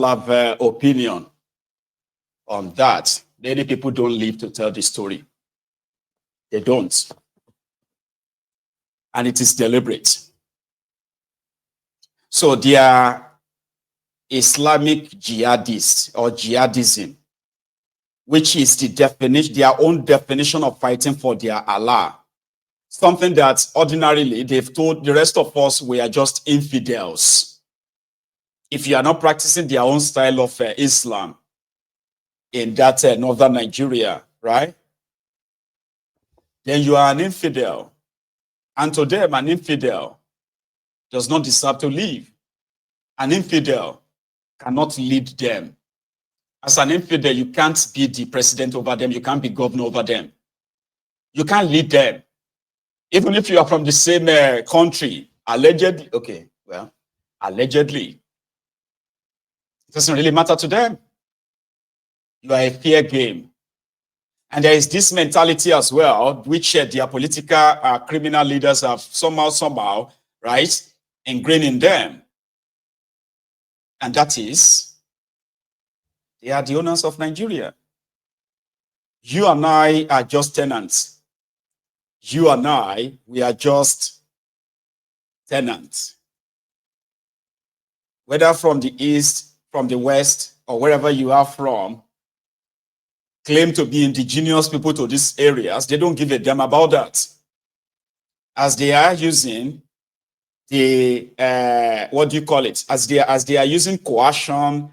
have opinion on that. Many people don't live to tell the story. They don't. And it is deliberate. So they are Islamic jihadists or jihadism, which is the definition, their own definition of fighting for their Allah. Something that ordinarily they've told the rest of us we are just infidels. If you are not practicing their own style of Islam in that northern Nigeria, right? Then you are an infidel. And to them, an infidel does not deserve to live. An infidel cannot lead them. As an infidel, you can't be the president over them. You can't be governor over them. You can't lead them. Even if you are from the same country, allegedly, okay, well, allegedly, it doesn't really matter to them. You are a fair game. And there is this mentality as well, which their political criminal leaders have somehow, right, ingrained in them. And that is, they are the owners of Nigeria. You and I are just tenants. You and I, we are just tenants. Whether from the east, from the west, or wherever you are from, claim to be indigenous people to these areas, they don't give a damn about that. As they are using the, what do you call it? As they are using coercion,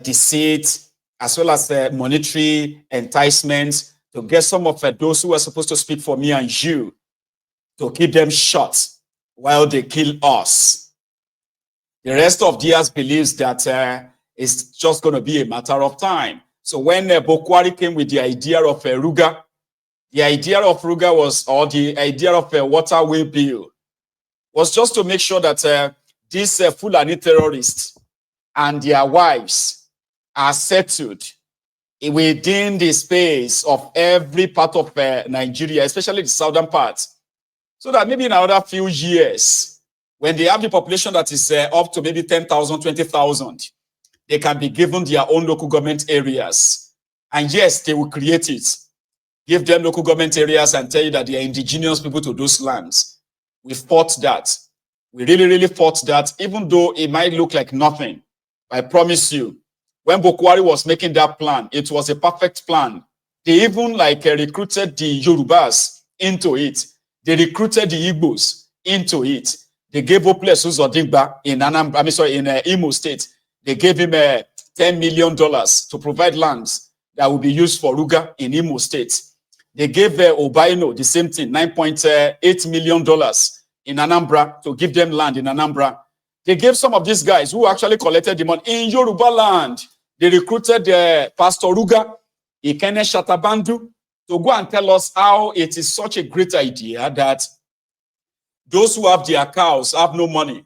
deceit, as well as monetary enticements to get some of those who are supposed to speak for me and you, to keep them shut while they kill us. The rest of theirs believes that it's just going to be a matter of time. So when Bokwari came with the idea of Ruga, the idea of Ruga was, or the idea of a waterway bill, was just to make sure that these Fulani terrorists and their wives are settled within the space of every part of Nigeria, especially the southern part, so that maybe in another few years, when they have the population that is up to maybe 10,000, 20,000, they can be given their own local government areas. And yes, they will create it. Give them local government areas and tell you that they are indigenous people to those lands. We fought that. We really fought that, even though it might look like nothing. I promise you, when Bokwari was making that plan, it was a perfect plan. They even recruited the Yorubas into it. They recruited the Igbos into it. They gave Oples Uzodimba in Imo State. They gave him $10 million to provide lands that will be used for Ruga in Imo State. They gave Obaino the same thing, $9.8 million in Anambra to give them land in Anambra. They gave some of these guys who actually collected the money in Yoruba land. They recruited Pastor Ruga, Ikene Shatabandu, to go and tell us how it is such a great idea that those who have their cows have no money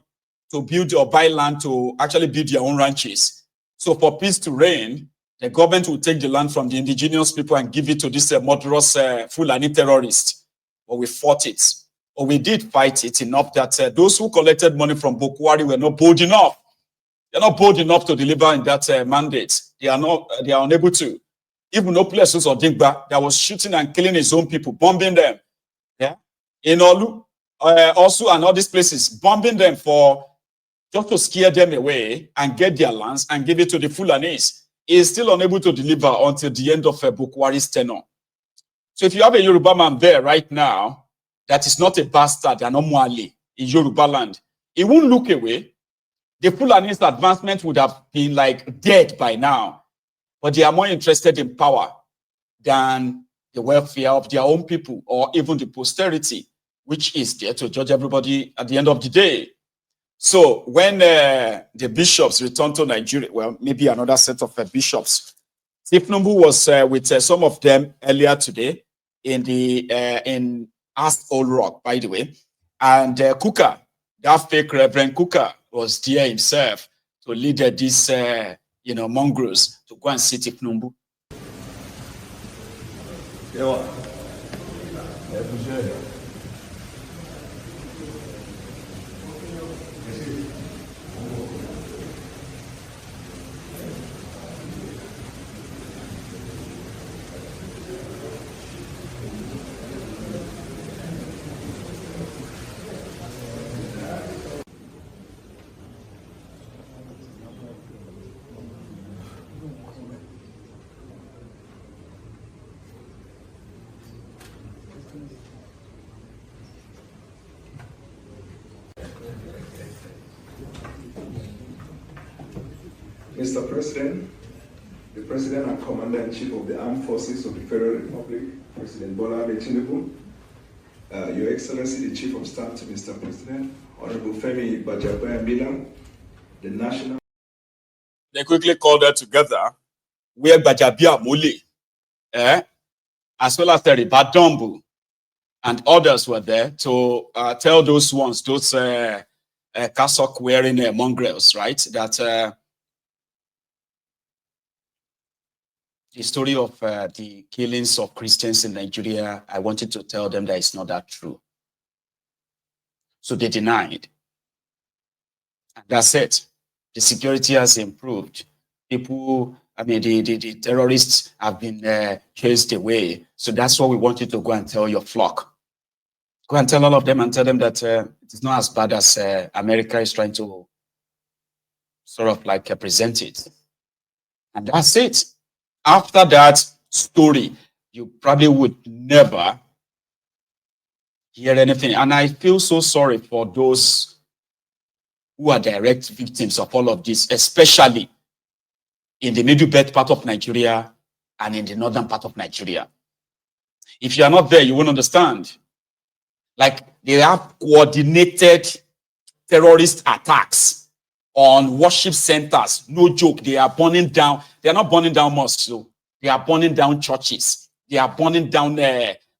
to build or buy land to actually build their own ranches. So for peace to reign, the government will take the land from the indigenous people and give it to this murderous Fulani terrorists. But we fought it. Or we did fight it enough that those who collected money from Bokwari were not bold enough. They're not bold enough to deliver in that mandate. They are unable to. Even no places or Dingba that was shooting and killing his own people, bombing them. Yeah. In Olu, also and all these places, bombing them for just to scare them away and get their lands and give it to the Fulanis. He is still unable to deliver until the end of Bokwari's tenure. So if you have a Yoruba man there right now, that is not a bastard and Omuali in Yoruba land, he won't look away. The Fulani's advancement would have been dead by now. But they are more interested in power than the welfare of their own people or even the posterity, which is there to judge everybody at the end of the day. So when the bishops returned to Nigeria, well, maybe another set of bishops, Tinubu was with some of them earlier today in Ask Old Rock, by the way. And Kuka, that fake Reverend Kuka, was there himself to lead these, mongrels to go and see Tinubu. Mr. President, the President and Commander-in-Chief of the Armed Forces of the Federal Republic, President Bola Tinubu, Your Excellency, the Chief of Staff to Mr. President, Honorable Femi Bajabiamila, the National... They quickly called her together, where Bajabiamule, as well as the Ribadumbu, and others were there to tell those ones, those cassock-wearing mongrels, right, that the story of the killings of Christians in Nigeria, I wanted to tell them that it's not that true. So they denied. And that's it. The security has improved. People, I mean, the terrorists have been chased away. So that's what we want you to go and tell your flock. Go and tell all of them and tell them that it's not as bad as America is trying to sort of like present it. And that's it. After that story, you probably would never hear anything. And I feel so sorry for those who are direct victims of all of this, especially in the middle belt part of Nigeria and in the northern part of Nigeria. If you are not there, you won't understand. Like, they have coordinated terrorist attacks on worship centers. No joke. They are burning down. They are not burning down mosques. So they are burning down churches. They are burning down,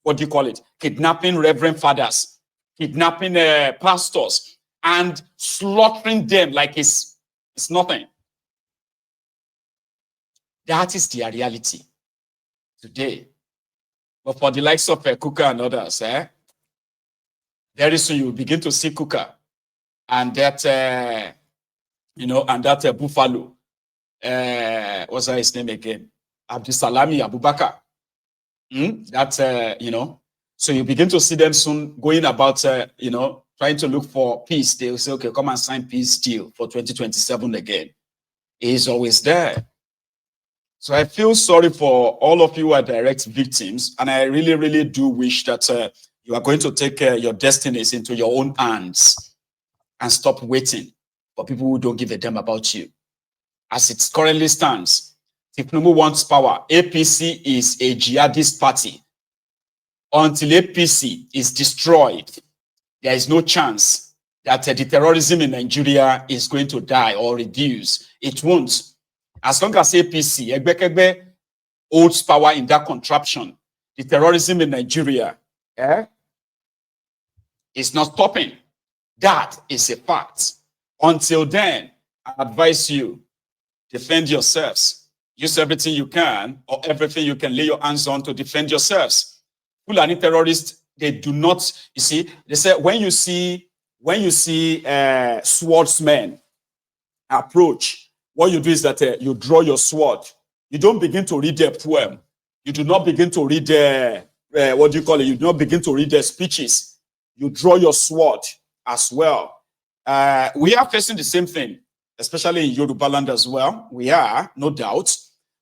what do you call it? Kidnapping reverend fathers, kidnapping pastors, and slaughtering them like it's nothing. That is their reality today. But for the likes of Kuka and others, very soon you will begin to see Kuka and that, and that Buffalo, what's his name again? Abdusalami Abubakar. So you begin to see them soon going about, trying to look for peace. They'll say, okay, come and sign peace deal for 2027 again. He's always there. So I feel sorry for all of you who are direct victims. And I really, really do wish that you are going to take your destinies into your own hands and stop waiting for people who don't give a damn about you. As it currently stands, Tinubu wants power. APC is a jihadist party. Until APC is destroyed, there is no chance that the terrorism in Nigeria is going to die or reduce. It won't. As long as APC, Egbe holds power in that contraption, the terrorism in Nigeria is not stopping. That is a fact. Until then, I advise you, defend yourselves. Use everything you can or everything you can lay your hands on to defend yourselves. Fulani terrorists, they do not, you see, they say when you see swordsmen approach, what you do is that you draw your sword. You don't begin to read their poem. You do not begin to read their, what do you call it? You do not begin to read their speeches. You draw your sword as well. We are facing the same thing, especially in Yoruba land as well. We are, no doubt.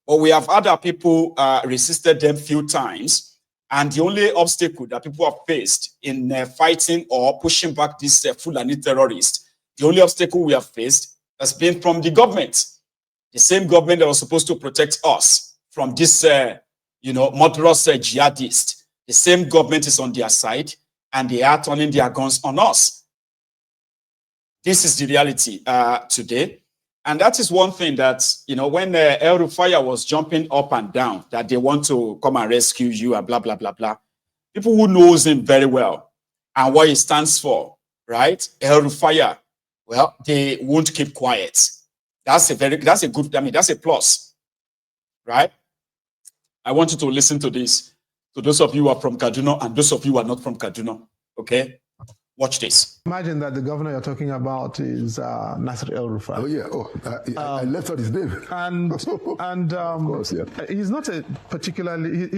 But we have other people resisted them few times. And the only obstacle that people have faced in fighting or pushing back these Fulani terrorists, the only obstacle we have faced has been from the government. The same government that was supposed to protect us from this, murderous jihadist. The same government is on their side, and they are turning their guns on us. This is the reality today. And that is one thing that, when El-Rufire was jumping up and down, that they want to come and rescue you and blah, blah, blah, blah. People who knows him very well and what he stands for, right? El-Rufire, well, they won't keep quiet. That's a good, that's a plus, right? I want you to listen to this. To those of you who are from Kaduna and those of you who are not from Kaduna, okay? Watch this. Imagine that the governor you're talking about is Nasir El-Rufai. Oh yeah. I left out his name. And of course, yeah. He's not a particularly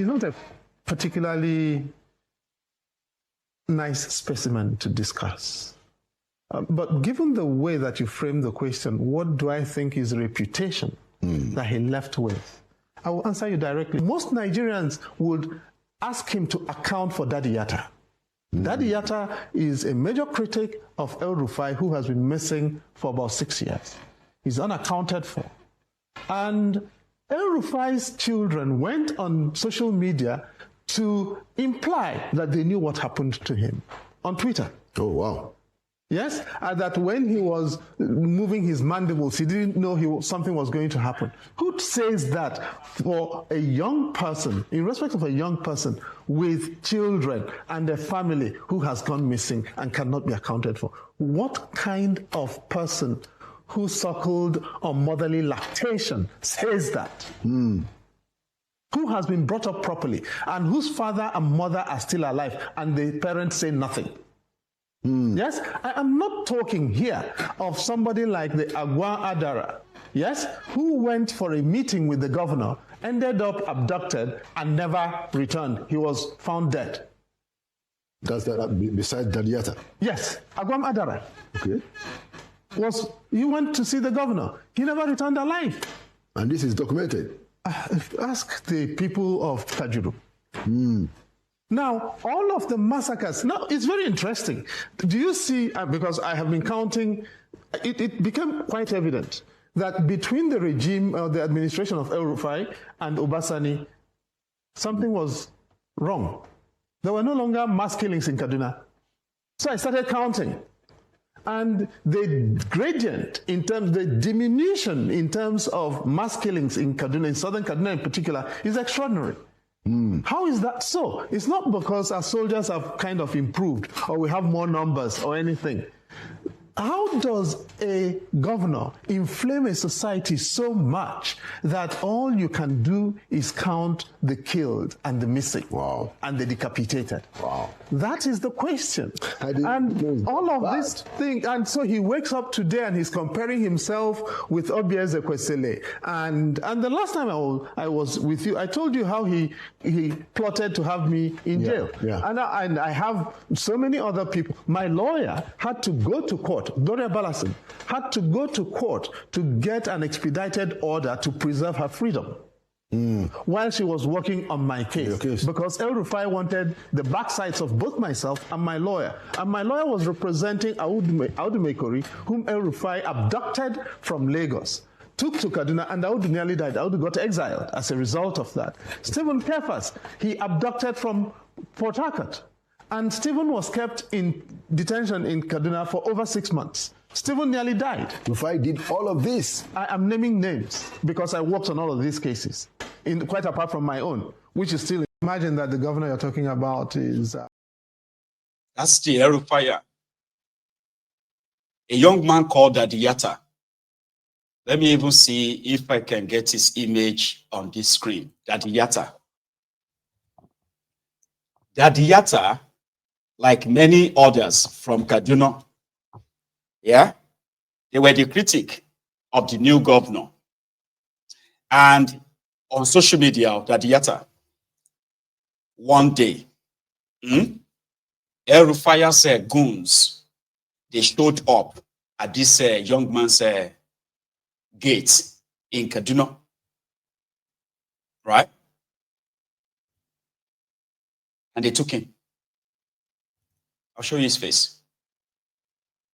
nice specimen to discuss. But given the way that you frame the question, what do I think is reputation that he left with? I will answer you directly. Most Nigerians would ask him to account for Daddy Yatta. Daddy Yatta is a major critic of El-Rufai who has been missing for about 6 years. He's unaccounted for. And El-Rufai's children went on social media to imply that they knew what happened to him on Twitter. Oh, wow. Yes, and that when he was moving his mandibles, he didn't know something was going to happen. Who says that for a young person, in respect of a young person with children and a family who has gone missing and cannot be accounted for? What kind of person who suckled on motherly lactation says that? Who has been brought up properly and whose father and mother are still alive and the parents say nothing? Yes, I am not talking here of somebody like the Agwa Adara, yes, who went for a meeting with the governor, ended up abducted and never returned. He was found dead. That's that beside Dadiata. Yes, Agwam Adara. Okay. He went to see the governor. He never returned alive. And this is documented. Ask the people of Tajuru. Now, all of the massacres, now it's very interesting. Do you see, because I have been counting, it became quite evident that between the regime, the administration of El-Rufai and Obasani, something was wrong. There were no longer mass killings in Kaduna. So I started counting. And the gradient the diminution in terms of mass killings in Kaduna, in southern Kaduna in particular, is extraordinary. How is that so? It's not because our soldiers have kind of improved or we have more numbers or anything. How does a governor inflame a society so much that all you can do is count the killed and the missing and the decapitated? Wow. That is the question. And all of this thing, and so he wakes up today and he's comparing himself with Obieze Kwesele. And the last time I was with you, I told you how he plotted to have me in jail. Yeah. And I have so many other people. My lawyer had to go to court. Doria Balasin had to go to court to get an expedited order to preserve her freedom while she was working on my case. Because El-Rufai wanted the backsides of both myself and my lawyer. And my lawyer was representing Audu Mekori, whom El-Rufai abducted from Lagos, took to Kaduna, and Audu nearly died. Audu got exiled as a result of that. Stephen Kefas, he abducted from Port Harcourt. And Stephen was kept in detention in Kaduna for over 6 months. Stephen nearly died. Rufai did all of this. I am naming names because I worked on all of these cases, quite apart from my own, which is still. Imagine that the governor you're talking about is. That's the El-Rufai. A young man called Dadiyata. Let me even see if I can get his image on this screen. Dadiyata. Dadiyata, like many others from Kaduna, they were the critic of the new governor. And on social media, Dadiyata, one day, El-Rufai's goons, they showed up at this young man's gate in Kaduna, right? And they took him. I'll show you his face.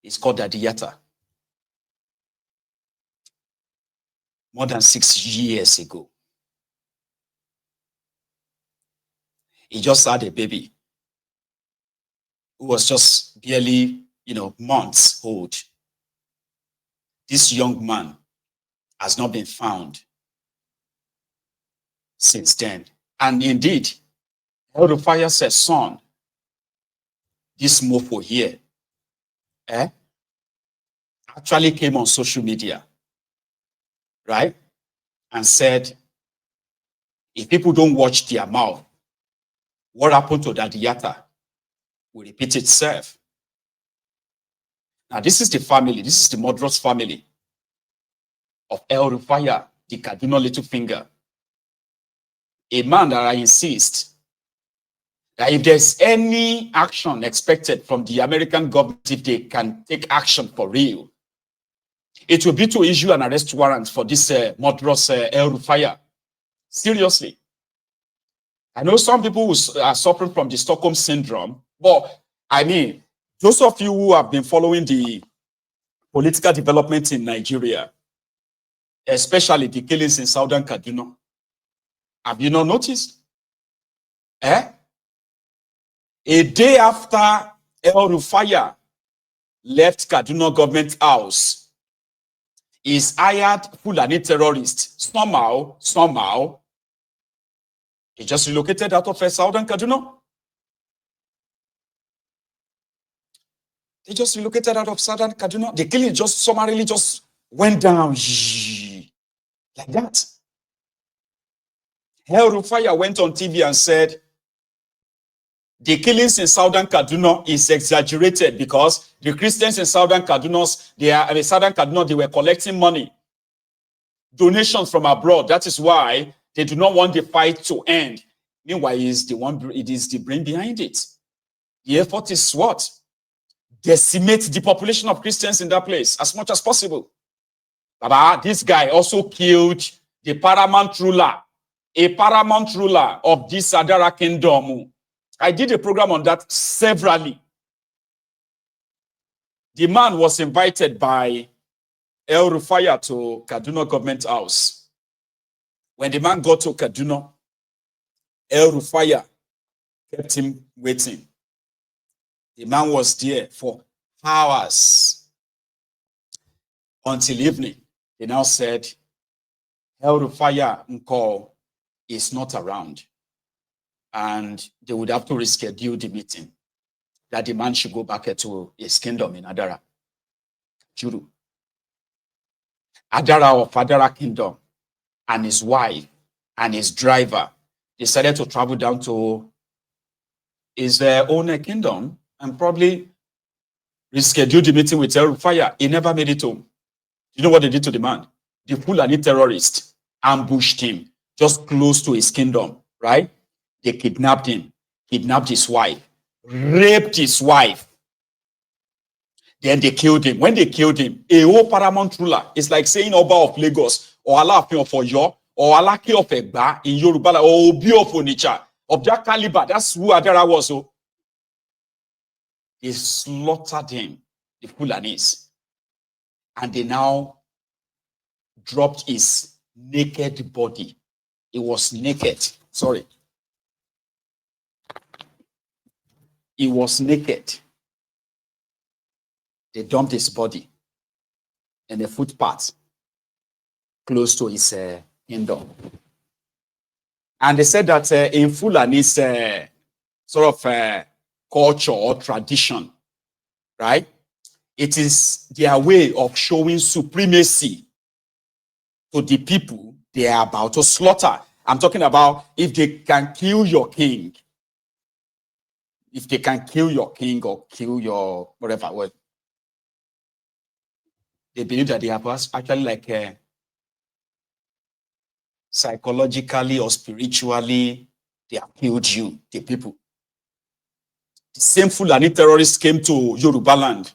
It's called Dadiyata. More than 6 years ago. He just had a baby who was just barely, months old. This young man has not been found since then. And indeed, El-Rufai's son, this mofo here, actually came on social media, right? And said, if people don't watch their mouth, what happened to Dadiyata will repeat itself. Now, this is the family, this is the murderous family of El-Rufai, the Kaduna Little Finger. A man that I insist that if there's any action expected from the American government, if they can take action for real, it will be to issue an arrest warrant for this murderous El-Rufai. Seriously. I know some people who are suffering from the Stockholm syndrome, but I mean, those of you who have been following the political development in Nigeria, especially the killings in southern Kaduna. Have you not noticed? A day after El-Rufai left Kaduna government house, is hired Fulani terrorists. Somehow, he just relocated out of southern Kaduna. They just relocated out of southern Kaduna. The killing just summarily just went down like that. El-Rufai went on TV and said, the killings in southern Kaduna is exaggerated because the Christians in southern Kaduna, they were collecting money, donations from abroad. That is why they do not want the fight to end. Meanwhile, it is the brain behind it. The effort is what? Decimate the population of Christians in that place as much as possible. Baba, this guy also killed the paramount ruler, a paramount ruler of this Adara kingdom. I did a program on that severally. The man was invited by El-Rufai to Kaduna government house. When the man got to Kaduna, El-Rufai kept him waiting. The man was there for hours until evening. They now said, El-Rufai is not around. And they would have to reschedule the meeting. That the man should go back to his kingdom in Adara. Juru. Adara of Adara kingdom and his wife and his driver decided to travel down to his own kingdom and probably reschedule the meeting with El-Rufai. He never made it home. You know what they did to the man? The Fulani terrorists ambushed him just close to his kingdom, right? They kidnapped him, kidnapped his wife, raped his wife. Then they killed him. When they killed him, a whole paramount ruler, it's like saying Oba of Lagos, or Alaafin of Oyo, or Alake of Egba in Yoruba, or Obi of Onitsha, of that caliber. That's who Adara was. So they slaughtered him, the Fulanis. And they now dropped his naked body. He was naked. Sorry. He was naked. They dumped his body in a footpath close to his kingdom. And they said that in Fulani's sort of culture or tradition, right? It is their way of showing supremacy to the people they are about to slaughter. I'm talking about if they can kill your king. If they can kill your king or kill your whatever, well, they believe that they have actually like psychologically or spiritually, they have killed you, the people. The same Fulani terrorists came to Yoruba land.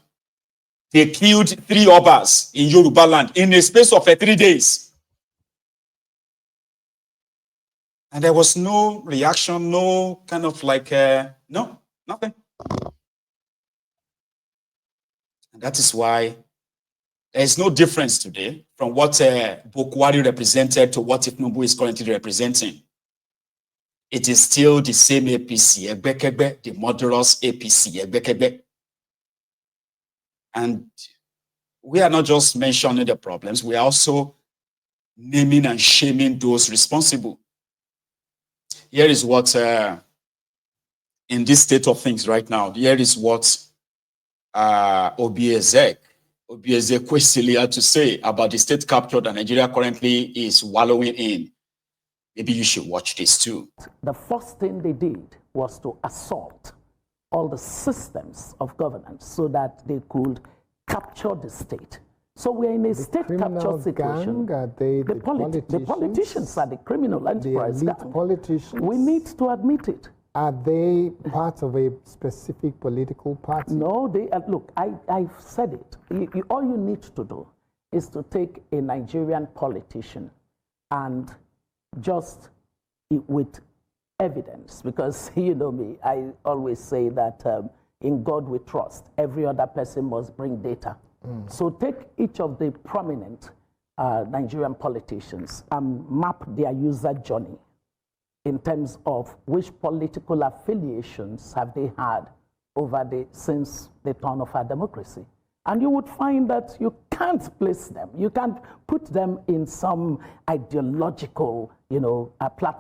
They killed 3 Obas in Yoruba land in a space of 3 days. And there was no reaction, no kind of like, no, nothing. And that is why there is no difference today from what Bokwari represented to what Tinubu is currently representing. It is still the same APC, Egbekegbe, the murderous APC, Egbekegbe. And we are not just mentioning the problems, we are also naming and shaming those responsible. Here is what, in this state of things right now, here is what Obieze Kwesili had to say about the state capture that Nigeria currently is wallowing in. Maybe you should watch this too. The first thing they did was to assault all the systems of governance so that they could capture the state. So we're in a state capture situation. The politicians are the criminal enterprise gang. Politicians. We need to admit it. Are they part of a specific political party? No, they look, I've said it. All you need to do is to take a Nigerian politician and just with evidence, because you know me, I always say that in God we trust. Every other person must bring data. So take each of the prominent Nigerian politicians and map their user journey in terms of which political affiliations have they had since the dawn of our democracy. And you would find that you can't place them. You can't put them in some ideological, platform.